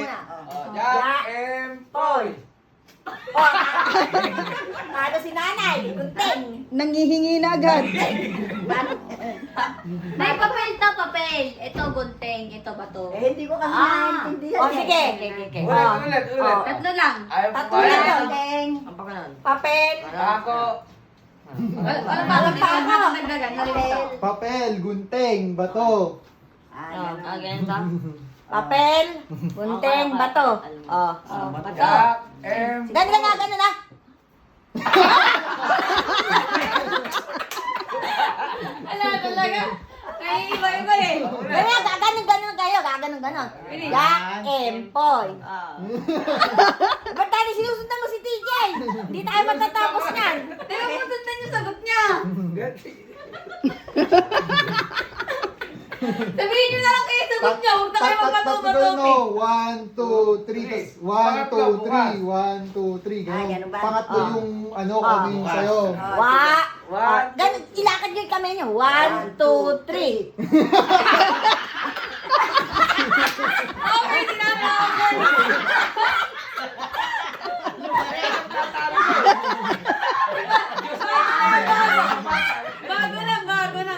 muna. Jack and Poy. Ano si nanay? Gunting. Nangihingi na agad. May papel to, papel. Ito gunting, ito bato. Hindi ko kasi naiintindihan. O sige. Ulit. Tatlo lang. Ayaw pa Tatlo lang. ba? Gunting. Papel. Ako. Ano pa? Ano pa? Nagdagan, nalilito. Papel, gunting, bato. Papel. Gunting. Bato. Bato. Jack and Ganun na, ganun na. Ala, talaga. Ay, iba-iba eh. Ganun kayo. Ganun. Jack and Poy. Ba't tayo sinusundan mo si TJ? Hindi tayo matatapos niyan. Teka, masundan yung sagot niya. Sabihin niyo na lang kayo sagot niya. Huwag na kayo magpatubato. No, 1, 2, 3. 1, 2, 3. 1, 2, 3. ganun ba? Pangatlo yung kami yung sayo. Ganun, ilakad nyo yung kamay nyo. 1, 2, 3. Okay, tinatawag.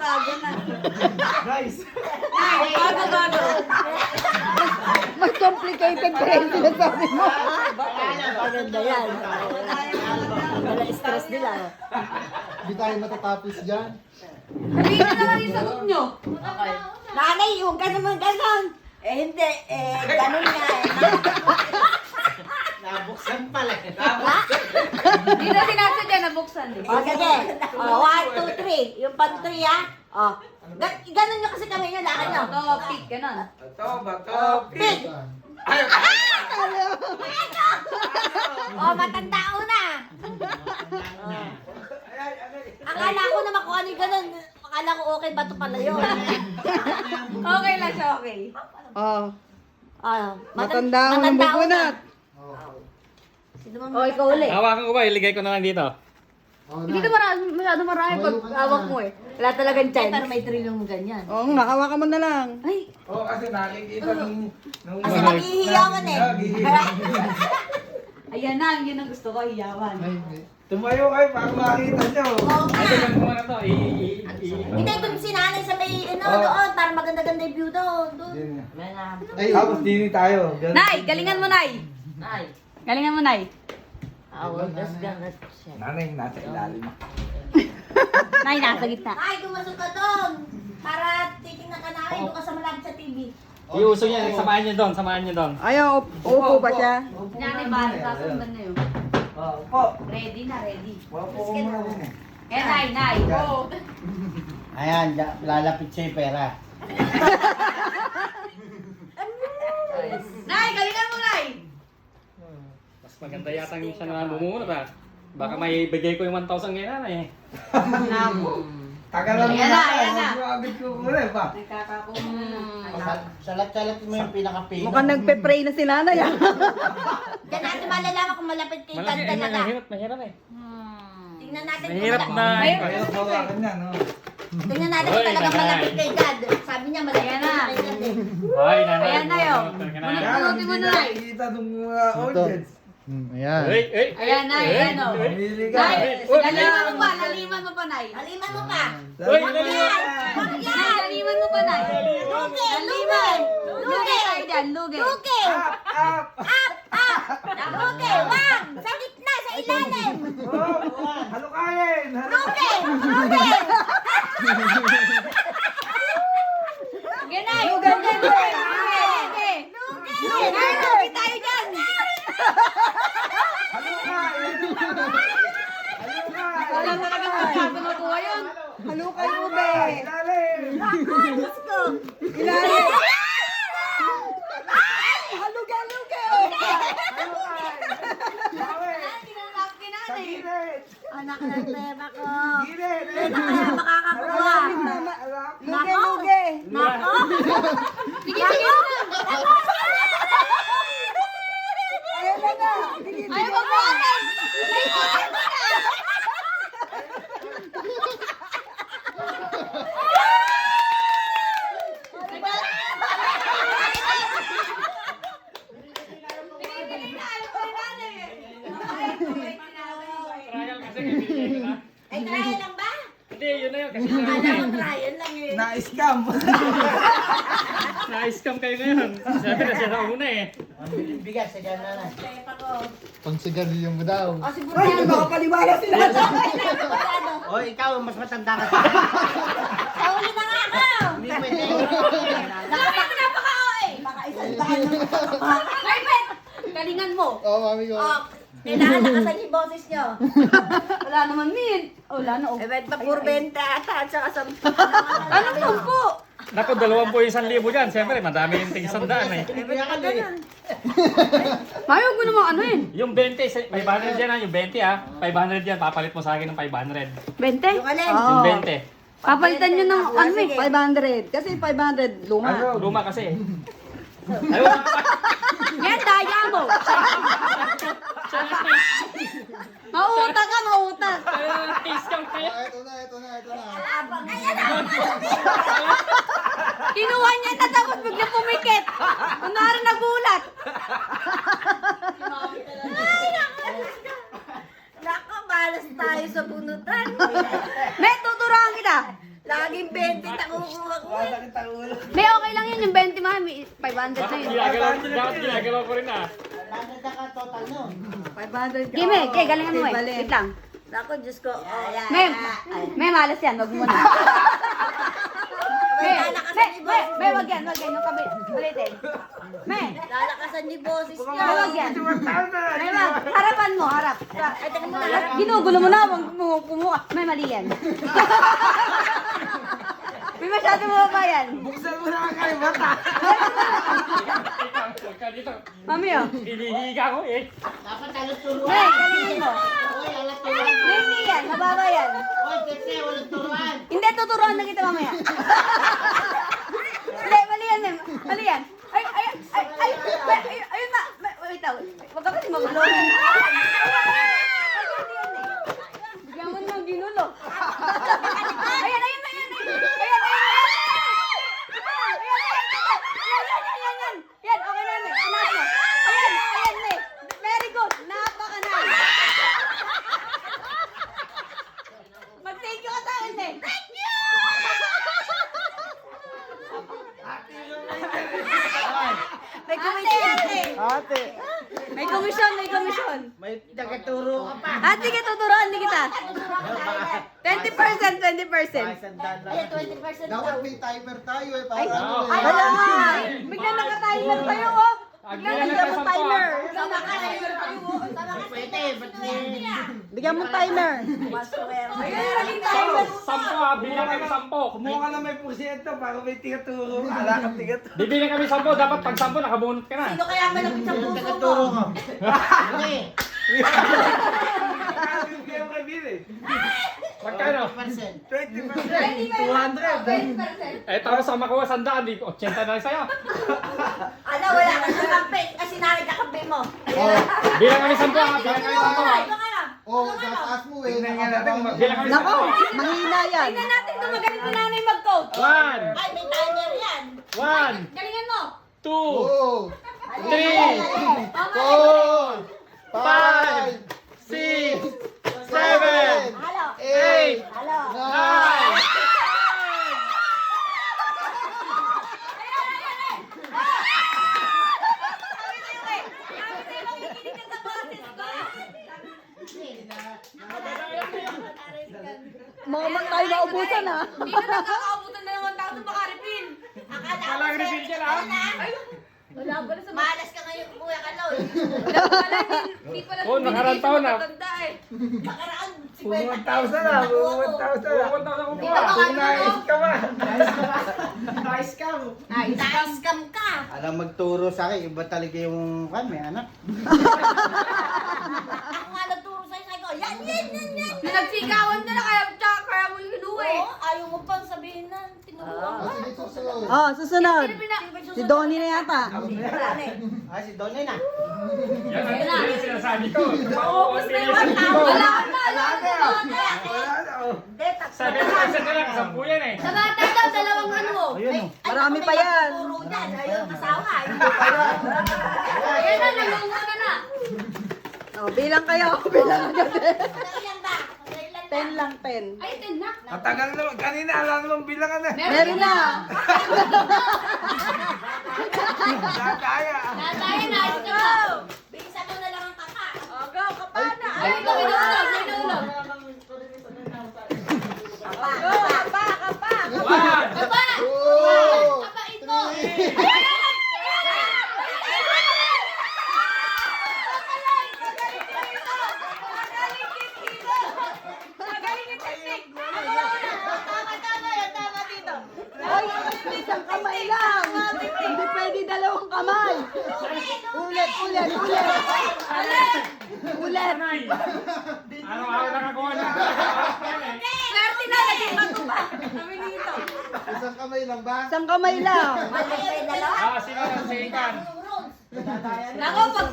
Bago na. Nice. Bago. Mas complicated pa rin sinasabi mo. Maganda yan. Wala stress nila. Hindi tayo matatapos dyan. Sabihin niyo na lang yung sagot niyo. Nanay, huwag ka naman ganun. Hindi. Ganun nga eh. Nabuksan pala. Hindi na sinasadya, nabuksan. O, sige. 1, 2, 3. Yung pan-3 ah. Ganun nyo kasi kami nyo. Lakad nyo. Topic, ganun. Bato. Pig. Matanda una. Akala ko naman kung ano yung ganun. Akala ko okay ba ito pala yun? Okay lang siya, okay. Matanda ako ng bukunat. O, ikaw uli. Hawakan ko ba? Iligay ko na lang dito. Hindi na masyado marami pag hawak mo eh. Wala talagang chance. Pero may trilong ganyan. Oo nga, hawakan mo na lang. Ay, Oo, kasi nakikita nung... Kasi maghihiyawan eh. ayan na, yun ang gusto ko, hiyawan. Tumayo kayo para makita nyo. Oo nga. Ito lang muna to. Hindi, doon si nanay sa may, doon, para maganda-ganda yung view doon. Ay, Tapos dini tayo. Ganun. Nay, galingan mo, Nay. Galingan mo, Nay. Nanay, nasa ilalim. Nay, nasa gitna. Ay, tumasok ka doon. Para titingnan ka namin, doon ka sa malapit sa TV. Iuso niya. Samahan niyo doon. Ayaw, upo ba siya? Nanay, bari, sasundan na yun. Opo. Ready na, ready. Wapo ko muna. Eh, Nay. Oo. Ayan, lalapit sa'yo pera. Nay, galingan mo, Nay. Mas maganda yata yung siya na bumuna ba? Baka may bigay ko yung 1,000 ngayon eh. Tagal lang Ayan na, ayan na. Agad ko muna pa. Nagkakapong Salat-salat mo yung pinaka-pino. Mukhang nagpe-pray na si nanay. Diyan natin malalaman kung malapit kay God talaga. Mahirap eh. Tingnan natin kung Mahirap na. Ayaw hawakan niya, no? Tingnan natin kung talagang malapit kay God. Sabi niya malapit Ayan na. kay God eh. Ay, nanay. Ayan na yun. Yan, Bunutin mo hindi na, Nay. nakikita nung mga audience. Ayan. Ayan, Nay. Ayan, o. Mamili ka. Nay, laliman mo pa, Nay. Haliman mo pa. Uy, Nay, laliman mo pa, Nay. Lugi! Lugi! Lugi tayo dyan, lugi. Lugi! Up! Lugi! Wag! Sa gitna! Sa ilalim! Halukayin! Lugi! Lugi! Sige, Nay. Lugi, lugi. Lugi. Lugi! Nay, lugi tayo dyan. Halukayin! Wala talaga masyado makuha yun. Halukay mo, be. Ilalim! Diyos ko! Ilalim. Haluga-luga. Sa gilid! Anak ng tema ko! Gilid! Hindi na makakakuha! Luge-luge. Nako! Sige, sige. Ayaw na nga. Sige, Ay, wag mo agad. ibibigay ko na. Ay, trial lang ba? Hindi, yun na yun. Kasi Akala ko trial lang eh. Na-scam. na-scam kayo ngayon. Sabi na siya sa una eh. Ang bigas, sige na na. Kaya pa ko. Pang sigarilyo mo daw. O, si Ay, Burgano. makapaliwala sila. Burgano. O, ikaw, mas matanda ka sa akin. Kauli na nga ako. Hindi pwede. Napaka-OA. Baka isang daan lang. Ay, Bet! Galingan mo. Oh, mami ko. Oh, kailangan nakasan yung boses nyo. Wala naman min. Wala na. Eh, bet pa puro 20 ata at saka 10. Anong 10? Naku, 21,000 dyan. Siyempre, madami yung tig 100 eh. Eh, bet pa ganun. Mayo ko namang ano yun. Yung 20, 500 yan yung 20 ah. 500 yan, papalit mo sa akin ng 500. 20? Yung alin? Yung Oo. 20. Papalitan nyo ng Nakuha, ano eh, sige. 500. Kasi 500 luma. Luma kasi eh. Ay, wala ka pa. Yan, daya mo. Mautak ka, mautak. Scam kayo. Ah, ito na. Abang. Ayan na. Kinuha niya na tapos bigla pumikit. Kunwari nagulat. Ay, naku. Naku, balas tayo sa bunutan. May tuturuan kita. Laging 20 nakukuha ko. May okay lang yun, yung 20 mami. 500 na Bakit yun. ginagawa ko rin ah. Naganda ka total nun. 500 Game, kaya galingan mo eh. Wait lang. Naku, Diyos ko. Oh, yan. May malas yan, wag mo na. May, wag yan, yung kabit. Ulitin. May, Lalakasan ni boses may niya. wag yan. May wag, harapan mo, harap. Ay, teka muna. harap. Ginugulo mo na, wag mo pumuha. May mali yan. May masyado mo ba yan? Buksan mo na kayo, bata. Huwag ka dito. Mami oh. Hinihiga ko eh. Dapat alat turuan. May, galingan mo. Uy, alat turuan. May hindi yan, mababa yan. Uy, tete, walang turuan. Hindi, tuturuan na kita mamaya. Hindi, mali yan eh. Mali yan. Ayun na. Wait lang. Huwag ka kasi magulo. Bigyan mo ng ginulo. Ayan. Yan, okay na yan. Anak mo. Ayan, May. Very good. Napaka-nice. Mag-thank you ka sa akin, May. Thank you! May komisyon. Ate. May komisyon. May tagaturo ka pa. Sige, tuturuan din kita. 20%. Ay, sandaan lang. Ayan, 20% Dapat daw. may timer tayo eh. Ay, Para ano ay, eh. wala nga. Bigla naka-timer kayo, oh. Bigla Bigyan bigyan ka mo sa timer. Bigla naka-timer kayo. Pwede, ba't mo? Bigyan mo timer. Ayun, naging timer. 10 ah, bilang kami 10. Kumuha ka na may porsyento para may tigaturo. Ala ka tigaturo. Bibilang kami 10, dapat pag 10 nakabunot ka na. Sino kaya malapit sa puso mo? Tagaturo ko. Hindi. Hindi kayo kay Billy. Magkano? 20%. 20%. 200. Eh, tapos ang makuha 100, di 80 na lang sa'yo. Ano, wala ka sa kampe. Kasi narin ka kampe mo. Oh, Bilang kami 10 ah, bilang kami 10 ah. Ito ka na. oh, tataas mo eh. Tingnan nga natin, Nakababa. Bilang kami 10 Nako, ah. mahina yan. Tingnan natin kung magaling ni nanay mag-coach. 1, Ay, may timer yan. 1, Galingan mo. 2, Oh, 3, 4, 5, 6, 7, Halo. 8, Halo. 9. Mga tayo maubusan ha. Hindi na nagkakaabutan na ng 1,000 baka refill. Akala ko Walang refill dyan, ah. Wala pala sa Malas ka ngayon, Kuya Kaloy. Wala, hindi pala Oh, nakaraan taon na. matanda eh. Nakaraan, si Puro 1,000 na. Puro 1,000 na. Kung nais ka ba? Nais ka mo. Na-scam ka. Alam magturo sa akin, iba talaga yung may anak. Ako nga nagturo sa'yo, sabi ko, yan. Na nagsikawan na na kaya mo yung kinuha eh. Oo, ayaw mo pang sabihin na. Tinuruan oh, ka. sige, susunod. Oh, susunod. Sino ba Si Donnie na yata. Ah, si Donnie na. Yan ang sinasabi ko. Maubos na yung 1,000. Wala Wala na. na. Wala na. oh. 7% na lang, 10 yan eh. Sa bata daw, dalawang ano. Ayun o. Marami pa yan. Turo dyan, ayaw kasawa. Ayan na, nangunguna na. Oh, bilang kayo. Bilang kayo. Ilan ba? 10 lang, 10. Ay, 10 na. Matagal naman. Kanina alam naman bilangan na. Meron na. Kaya. Tayo na. Go. Bilisan mo na lang ang kaka. Oh, go, kapana. Ay, ikaw, inulog. Inulog. Go, kapa, kapa. One! Kapa! Two! Kapa ito! Ay, isang kamay lang. Hindi pwede dalawang kamay. Ulit, ulit, ulit. Ulit. Araw-araw nakagawa na. Swerte na, naging matupa. Kami dito. Isang kamay lang ba? Isang kamay lang. Sino ang sikan? Nako, pag...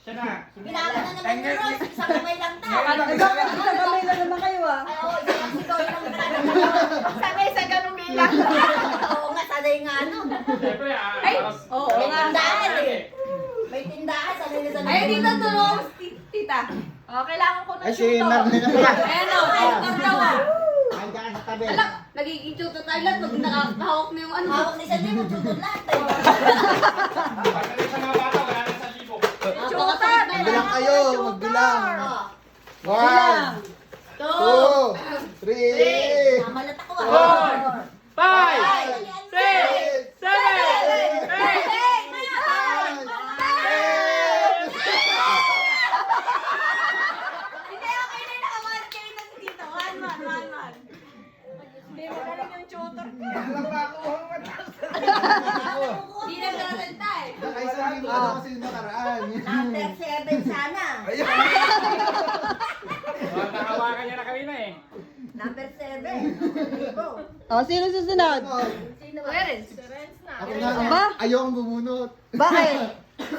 Siya na. Binawa na naman yung Rose. Isang kamay lang daw. Eh, bakit isang kamay lang naman kayo ah? Ay, oo, isang sigaw lang tayo. Sanay sa ganung bilang. Oo nga, sanay nga ano. Siyempre, Ay, alas- oo May nga. tindahan eh. May tindahan, sanay na sanay. Ay, dito tulong, tita. Oh, kailangan ko ng Ay, si tuto. Marlene na pala. Ayan o, tutor daw ah. Ay, dyan sa tabi. Alam, nagiging tuto tayo lahat pag nakahawak na yung ano. Hawak ni Sandy, magtutod lahat eh. Pagdating sa mga bata, wala na sa libo. Tutor. Magbilang kayo, magbilang. Oh. One, two, three, Mamalat ako Four, ah. 5, 6, 7, 8, Hindi, okay na nakawan kayo na si tito. One man. Hindi, magaling yung tutor. Alam ba ako ang mataas? Hindi na nasalita eh. Ay, sabi mo ano kasi nakaraan. Number 7 sana. Ayun. nakawakan niya na kami na eh. Number 7. Oh, sino susunod? Sino ba? Kuya Renz. Ako na, Ba? ayokong bumunot. Bakit?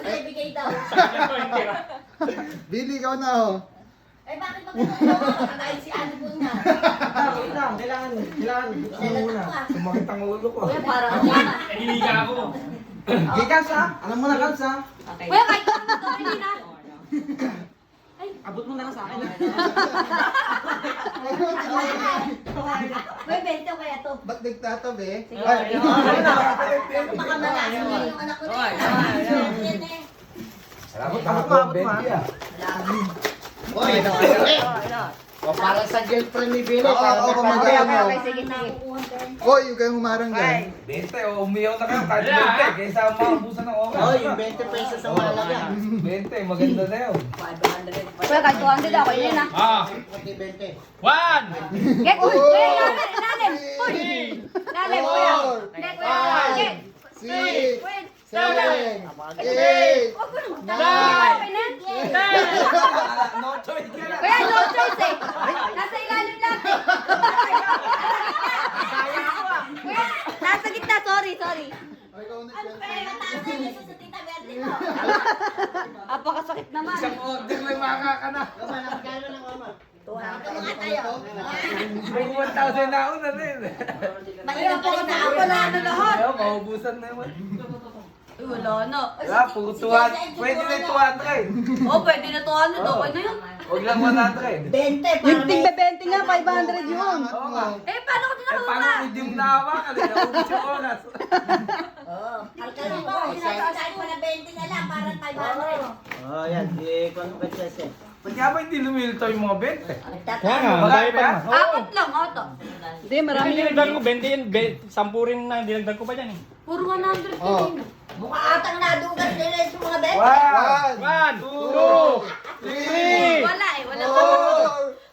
Ay, bigay daw. Sakyan ko yung tira. Billy, ikaw na oh. Eh, bakit ba ganun? Kakain si Ano po niya. Wait lang. Kailangan. Ano muna? Sumakit ang ulo ko. Kuya, para ano na. Eh, hinihiga ako. Gikas ha? Alam mo na Kals ha? Kuya, kahit ito, hindi na. Abot mo na lang sa akin. May 20 o kaya to. Ba't nagtatabi? Ay, Baka malasan niya yung anak ko na yun. abot mo. Oy, o, para sa girlfriend ni Billy. Oo, oo, kumagaya mo. Sige, sige. Hoy, huwag kayong humarang dyan. 20 o umiyaw na kayo. Kahit 20 kaysa makabusan ng oras. Oh, yung 20 pesos sa malaga. 20, maganda na yun. Kuya, kahit 200 ako, yun na. Pati 20. 1, Get, uy, kuya, ilalim. Uy, 3, ilalim, kuya. Four, Get, kuya. Get. six, Wait. 7, 8, Huwag mo naman. Okay na? No choice ka na. Kuya, no choice eh. Nasa ilalim lang. Kuya, nasa gitna. Sorry. ikaw na siya. Pero mataas na yung sa Tita Verde mo. Apakasakit naman. Isang order lang makaka na. Magkano lang, mama? Ito mga tayo. May 1,000 na ako na din. Mahirap pa rin na ako Wala na. na lahat. Ayaw, maubusan na naman. Ay, wala na. Wala, puro 200. Pwede na 200. Oh, pwede na to. Ano to? Okay na yun. Huwag lang 100. 20 para Yung may... tigbe 20 nga, 500 yun. Oo nga. Eh, paano ko Eh, tinakawa? paano hindi mo nahawakan? Naubos yung oras. Oo. Kalkalin mo. Sinasasay ko na 20 na lang para 500. Oh, yan. Kung ano ka siya. Ba't nga ba hindi lumilito yung mga 20? Kaya nga, Marami dahil pa pa. yan? Apat lang, ata. Hindi, marami Hindi dinagdag ko, 20 yun. 10 rin na dinagdag ko pa dyan eh. Puro 100 ka Oh. din. Mukha atang nadugas nila yung mga 20. 1, 1, 2, 3, Wala eh, wala pa.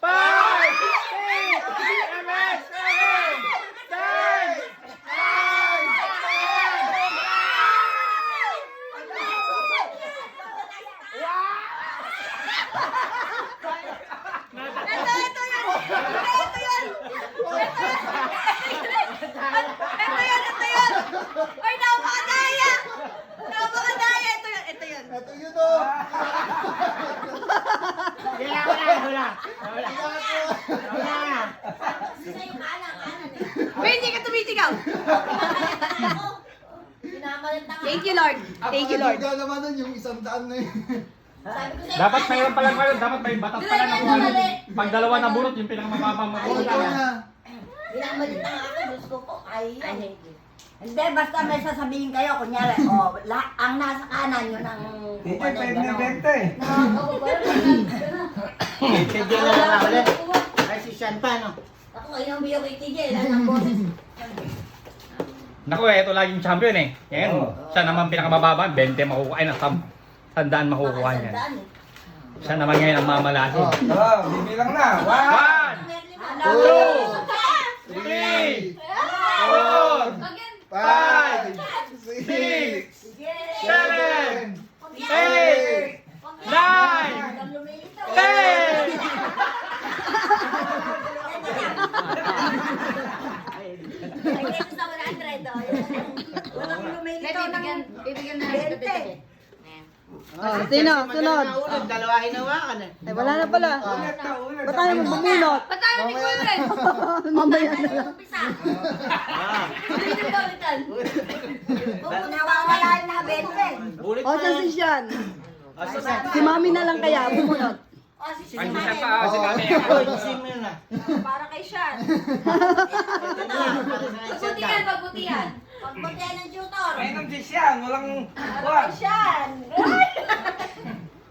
4, 5, 6, Ito yun. Ay, napakadaya. Napakadaya. Ito yun. Ito yun oh. Sila yung kanan eh. Wait, hindi ka tumitigaw. Pinamalit na nga. Thank you, Lord. Thank you, Lord. Apakaduga naman nun yung 100 na yun. Sabi ko sa'yo, Dapat mayroon pala kayo, dapat may batas pala na kung ano. Pag dalawa na bunot, yung pinakamababang Oh, makuha ikaw na. na. Pinamalit na ako, Diyos ko po, ay. Hindi, basta may sasabihin kayo, kunyari, ang nasa kanan yun ang... Hindi, pwede na benta eh. Si Jay na lang ulit. Ay, si Sean pa, no? Ako kayo ang biyo kay TJ, ilan ang boses. Naku ito laging champion eh. Yan, siya naman pinakamababa, 20 makukuha. Ay, sandaan makukuha niya. Sandaan eh. Siya naman ngayon ang mamalaki. Oo, bibilang na. 1, 2, 3, 4, 5, 6, 7, 8, 10! Walang lumilitaw ng... Bibigyan na natin ito. Oh, sino? Sunod. Ulit, dalawa hinawakan eh. Ay, wala na pala. Ulit na, ulit. Ba't tayo magbumunot? Ba't tayo ni Kuya? Mamaya na lang. Oo, nawawala na 20. Ulit O, saan si Sean? O, si Sean. Si Mami na lang kaya, bumunot. O, si Ay, Simone. siya pa, si mami. Uy, isim mo na. Para kay Sean. Pagbutihan, pagbutihan. Pagbutihan ng tutor. Ayun ang Jisyan, walang... Para kay Sean.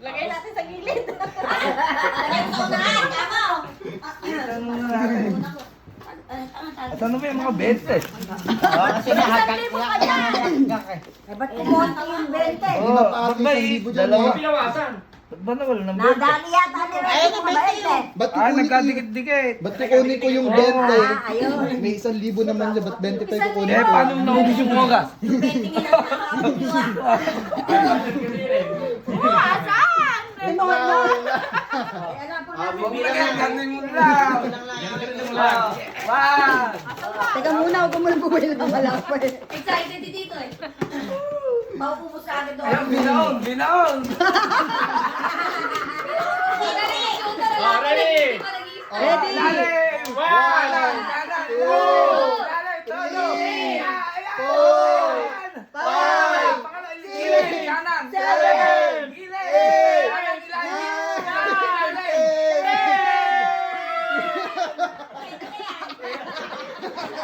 Lagay natin sa gilid. Lagay sa unahan, kamo. Ito muna natin. At ano ba yung mga benta eh? Oo, kasi nahagak eh. Eh, ba't kumonti yung 20? Oo, ba't ba eh? Dalawa. Pinawasan. Ba't ba na wala ng benta? Nadali yata ni Ray yung mga 20. Ba't Ah, kukunin ko yung... nagkadikit-dikit. Ba't kukunin ko yung 20? Ayun. May 1,000 naman niya, ba't 20 tayo kukunin Eh, ko? paano naubos yung oras? Yung 20 nga Buwasan! Ay, mga na. Kaya na po Bumili ka, ganun mo lang. Wow! Teka muna, huwag mo lang bumili ng malapay. Excited si Tito eh. Maupupos sa akin doon. Ayun, binaon, binaon. Ready? Shooter Oh, ready? Ready? Lalim! One, Lalim! Lalim! Todo! Ayan! 5, Pangalan, gilid! Kanan! 7, Gilid! Kanan, ilalim!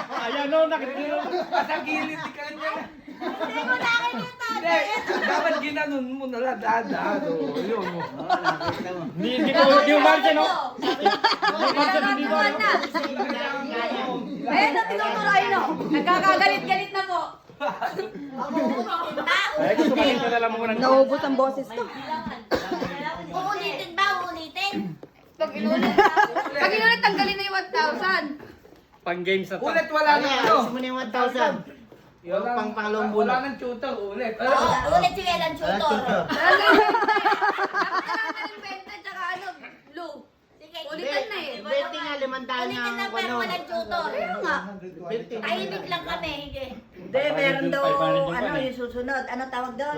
Ayan no, nakikita. Sa gilid, di kanya. Hindi mo nakikita. Hindi, dapat ginanon mo na lang, dada. Yun mo. Hindi ko margin no. Hindi margin, hindi ko. Ayan na, tinuturoy no. Nagkakagalit-galit na po. Ay, gusto ko rin na lang muna. Naubos ang boses ko. Uulitin ba? Uulitin? Pag inulit, tanggalin na yung 1,000. Pang games na to. Ulit, wala Ano nang yan? ano. Alis mo na yung 1,000. Yung pang pangalawang Wala bunot. nang tutor, ulit. Ulit si Elan Tutor. Dapat na yung benta, tsaka ano, Lou. Sige, Ulitan na eh. 20 nga, 500 Ulitin na pero walang tutor. Tahimik lang kami. Hindi, meron daw, ano, yung susunod. Ano tawag doon?